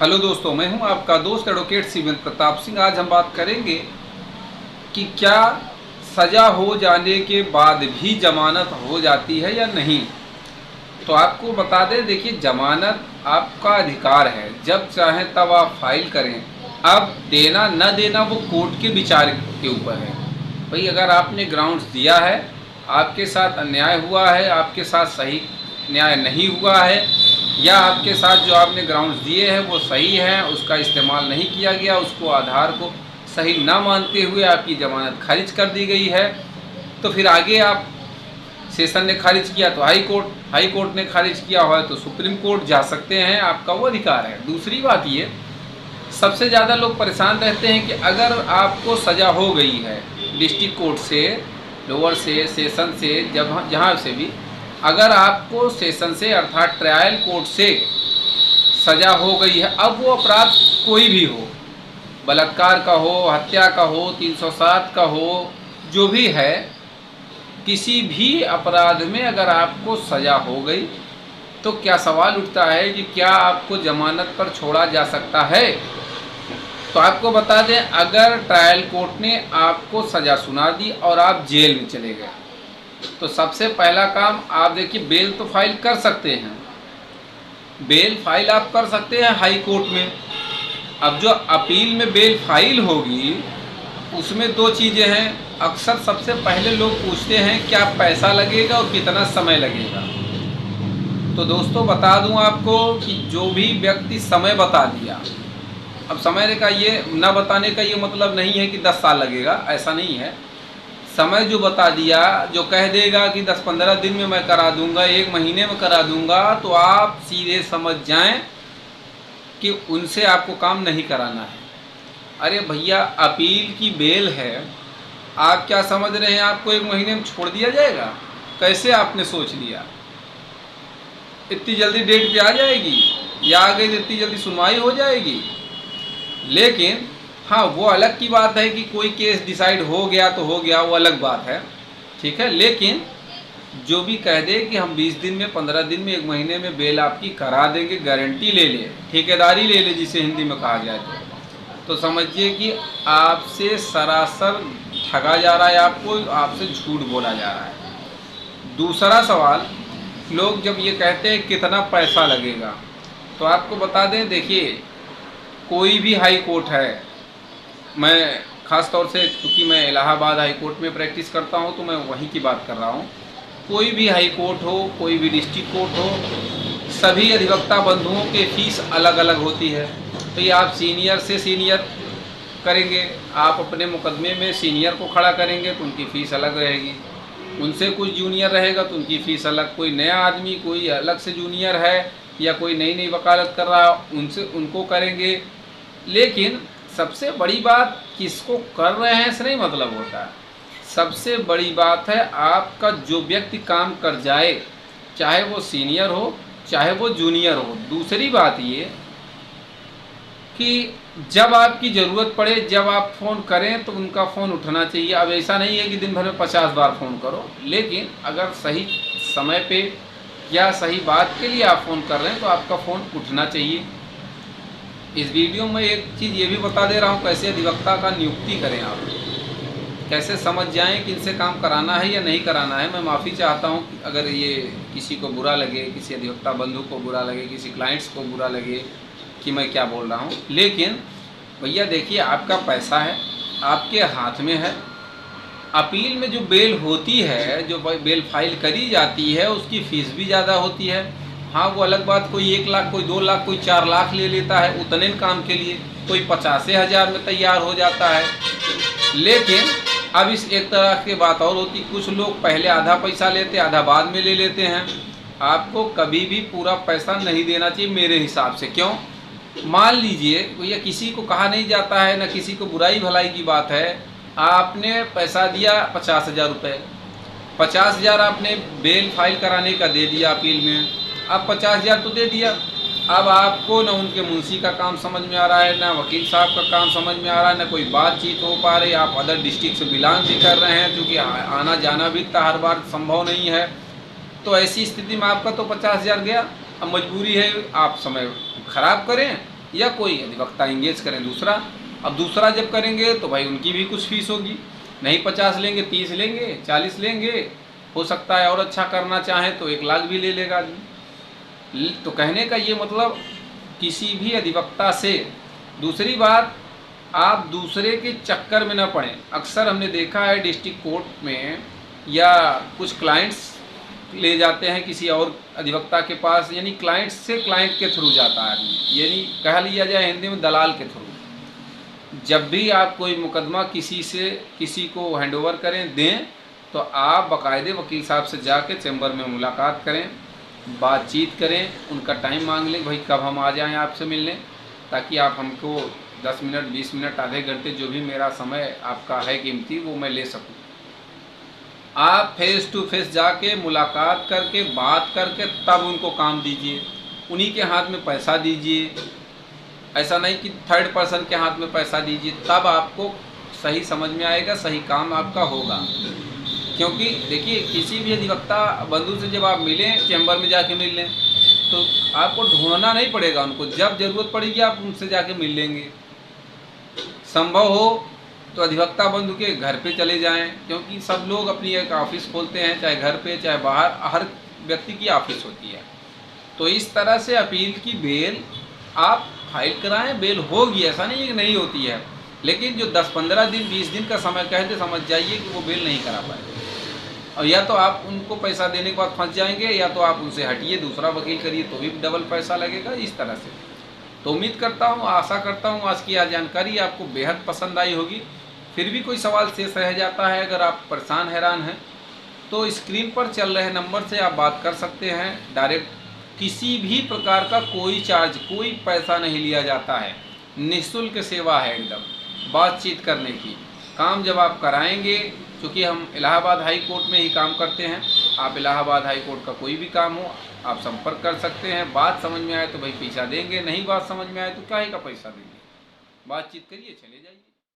Hello दोस्तों, मैं हूं आपका दोस्त एडवोकेट शिवेंद्र प्रताप सिंह। आज हम बात करेंगे कि क्या सज़ा हो जाने के बाद भी जमानत हो जाती है या नहीं। तो आपको बता दें, देखिए, जमानत आपका अधिकार है, जब चाहें तब आप फाइल करें। अब देना न देना वो कोर्ट के विचार के ऊपर है। भाई, अगर आपने ग्राउंड्स दिया है, आपके साथ अन्याय हुआ है, आपके साथ सही न्याय नहीं हुआ है, या आपके साथ जो आपने ग्राउंड्स दिए हैं वो सही है, उसका इस्तेमाल नहीं किया गया, उसको आधार को सही ना मानते हुए आपकी ज़मानत खारिज कर दी गई है, तो फिर आगे आप सेशन ने खारिज किया तो हाई कोर्ट ने खारिज किया हो तो सुप्रीम कोर्ट जा सकते हैं, आपका वो अधिकार है। दूसरी बात ये, सबसे ज़्यादा लोग परेशान रहते हैं कि अगर आपको सज़ा हो गई है डिस्ट्रिक्ट कोर्ट से, लोअर से, सेशन से, जब जहाँ से भी, अगर आपको सेशन से अर्थात ट्रायल कोर्ट से सज़ा हो गई है, अब वो अपराध कोई भी हो, बलात्कार का हो, हत्या का हो, 307 का हो, जो भी है, किसी भी अपराध में अगर आपको सज़ा हो गई तो क्या सवाल उठता है कि क्या आपको जमानत पर छोड़ा जा सकता है। तो आपको बता दें, अगर ट्रायल कोर्ट ने आपको सज़ा सुना दी और आप जेल में चले गए, तो सबसे पहला काम आप देखिए, बेल तो फाइल कर सकते हैं, बेल फाइल आप कर सकते हैं हाई कोर्ट में। अब जो अपील में बेल फाइल होगी उसमें दो चीज़ें हैं। अक्सर सबसे पहले लोग पूछते हैं क्या पैसा लगेगा और कितना समय लगेगा। तो दोस्तों, बता दूं आपको कि जो भी व्यक्ति समय बता दिया, अब समय का ये न बताने का ये मतलब नहीं है कि 10 साल लगेगा, ऐसा नहीं है। समय जो बता दिया, जो कह देगा कि 10-15 दिन में मैं करा दूंगा, 1 महीने में करा दूंगा, तो आप सीधे समझ जाएं कि उनसे आपको काम नहीं कराना है। अरे भैया, अपील की बेल है, आप क्या समझ रहे हैं आपको 1 महीने में छोड़ दिया जाएगा? कैसे आपने सोच लिया? इतनी जल्दी डेट पे आ जाएगी, या आ गई तो इतनी जल्दी सुनवाई हो जाएगी? लेकिन हाँ, वो अलग की बात है कि कोई केस डिसाइड हो गया तो हो गया, वो अलग बात है, ठीक है। लेकिन जो भी कह दे कि हम 20 दिन में, 15 दिन में, 1 महीने में बेल आपकी करा देंगे, गारंटी ले ले, ठेकेदारी ले ले जिसे हिंदी में कहा जाए, तो समझिए कि आपसे सरासर ठगा जा रहा है, आपको आपसे झूठ बोला जा रहा है। दूसरा सवाल, लोग जब ये कहते हैं कितना पैसा लगेगा, तो आपको बता दें, देखिए, कोई भी हाई कोर्ट है, मैं ख़ास तौर से क्योंकि मैं इलाहाबाद हाई कोर्ट में प्रैक्टिस करता हूँ तो मैं वहीं की बात कर रहा हूँ, कोई भी हाई कोर्ट हो, कोई भी डिस्ट्रिक्ट कोर्ट हो, सभी अधिवक्ता बंधुओं के फीस अलग अलग होती है। तो ये आप सीनियर से सीनियर करेंगे, आप अपने मुकदमे में सीनियर को खड़ा करेंगे तो उनकी फ़ीस अलग रहेगी, उनसे कुछ जूनियर रहेगा तो उनकी फ़ीस अलग, कोई नया आदमी कोई अलग से जूनियर है या कोई नई नई वकालत कर रहा है उनसे उनको करेंगे। लेकिन सबसे बड़ी बात, किसको कर रहे हैं इससे नहीं मतलब होता है। सबसे बड़ी बात है आपका जो व्यक्ति काम कर जाए, चाहे वो सीनियर हो चाहे वो जूनियर हो। दूसरी बात ये कि जब आपकी ज़रूरत पड़े, जब आप फ़ोन करें तो उनका फ़ोन उठना चाहिए। अब ऐसा नहीं है कि दिन भर में 50 बार फ़ोन करो, लेकिन अगर सही समय पे या सही बात के लिए आप फ़ोन कर रहे हैं तो आपका फ़ोन उठना चाहिए। इस वीडियो में एक चीज़ ये भी बता दे रहा हूँ, कैसे अधिवक्ता का नियुक्ति करें आप, कैसे समझ जाएं कि इनसे काम कराना है या नहीं कराना है। मैं माफ़ी चाहता हूँ अगर ये किसी को बुरा लगे, किसी अधिवक्ता बंधु को बुरा लगे, किसी क्लाइंट्स को बुरा लगे कि मैं क्या बोल रहा हूँ। लेकिन भैया देखिए, आपका पैसा है, आपके हाथ में है। अपील में जो बेल होती है, जो बेल फाइल करी जाती है, उसकी फ़ीस भी ज़्यादा होती है। हाँ, वो अलग बात, कोई 1 लाख, कोई 2 लाख, कोई 4 लाख ले लेता है उतने काम के लिए, कोई 50,000 में तैयार हो जाता है। लेकिन अब इस एक तरह की बात और होती, कुछ लोग पहले आधा पैसा लेते, आधा बाद में ले लेते हैं। आपको कभी भी पूरा पैसा नहीं देना चाहिए मेरे हिसाब से। क्यों? मान लीजिए भैया, किसी को कहा नहीं जाता है, ना किसी को बुराई भलाई की बात है, आपने पैसा दिया 50,000 रुपये, 50,000 आपने बेल फाइल कराने का दे दिया अपील में, अब 50,000 तो दे दिया। अब आपको न उनके मुंशी का काम समझ में आ रहा है, ना वकील साहब का काम समझ में आ रहा है, ना कोई बातचीत हो पा रही, आप अदर डिस्ट्रिक्ट से बिलोंग भी कर रहे हैं, क्योंकि आना जाना भी इतना हर बार संभव नहीं है। तो ऐसी स्थिति में आपका तो 50,000 गया। अब मजबूरी है, आप समय ख़राब करें या कोई अधिवक्ता इंगेज करें दूसरा। अब दूसरा जब करेंगे तो भाई उनकी भी कुछ फीस होगी, नहीं 50 लेंगे, 30 लेंगे, 40 लेंगे, हो सकता है और अच्छा करना चाहें तो 1 लाख भी ले लेगा आदमी। तो कहने का ये मतलब किसी भी अधिवक्ता से, दूसरी बात आप दूसरे के चक्कर में न पड़ें। अक्सर हमने देखा है डिस्ट्रिक्ट कोर्ट में या कुछ क्लाइंट्स ले जाते हैं किसी और अधिवक्ता के पास, यानी क्लाइंट से क्लाइंट के थ्रू जाता है आदमी, यानी कह लिया जाए हिंदी में दलाल के थ्रू। जब भी आप कोई मुकदमा किसी से किसी को हैंडओवर करें दें तो आप बाकायदे वकील साहब से जाके चैम्बर में मुलाकात करें, बातचीत करें, उनका टाइम मांग लें, भाई कब हम आ जाएं आपसे मिलने, ताकि आप हमको 10 मिनट 20 मिनट आधे घंटे जो भी मेरा समय आपका है कीमती वो मैं ले सकूं। आप फेस टू फेस जाके मुलाकात करके बात करके तब उनको काम दीजिए, उन्हीं के हाथ में पैसा दीजिए। ऐसा नहीं कि थर्ड पर्सन के हाथ में पैसा दीजिए, तब आपको सही समझ में आएगा, सही काम आपका होगा। क्योंकि देखिए किसी भी अधिवक्ता बंधु से जब आप मिलें, चैम्बर में जाके मिल लें, तो आपको ढूंढना नहीं पड़ेगा उनको, जब ज़रूरत पड़ेगी आप उनसे जाके मिल लेंगे। संभव हो तो अधिवक्ता बंधु के घर पे चले जाएं, क्योंकि सब लोग अपनी एक ऑफिस खोलते हैं, चाहे घर पे चाहे बाहर, हर व्यक्ति की ऑफिस होती है। तो इस तरह से अपील की बेल आप फाइल कराएं, बेल होगी, ऐसा नहीं है कि नहीं होती है, लेकिन जो 10-15 दिन 20 दिन का समय कहते समझ जाइए कि वो बेल नहीं करा पाए, और या तो आप उनको पैसा देने के बाद फंस जाएंगे, या तो आप उनसे हटिए, दूसरा वकील करिए तो भी डबल पैसा लगेगा, इस तरह से। तो उम्मीद करता हूँ, आशा करता हूँ आज की जानकारी आपको बेहद पसंद आई होगी। फिर भी कोई सवाल शेष रह जाता है, अगर आप परेशान हैरान हैं तो स्क्रीन पर चल रहे नंबर से आप बात कर सकते हैं डायरेक्ट। किसी भी प्रकार का कोई चार्ज, कोई पैसा नहीं लिया जाता है, निःशुल्क सेवा है एकदम बातचीत करने की। काम जब आप कराएंगे, क्योंकि हम इलाहाबाद हाई कोर्ट में ही काम करते हैं, आप इलाहाबाद हाई कोर्ट का कोई भी काम हो आप संपर्क कर सकते हैं। बात समझ में आए तो भाई पैसा देंगे, नहीं बात समझ में आए तो क्या ही का पैसा देंगे, बातचीत करिए चले जाइए।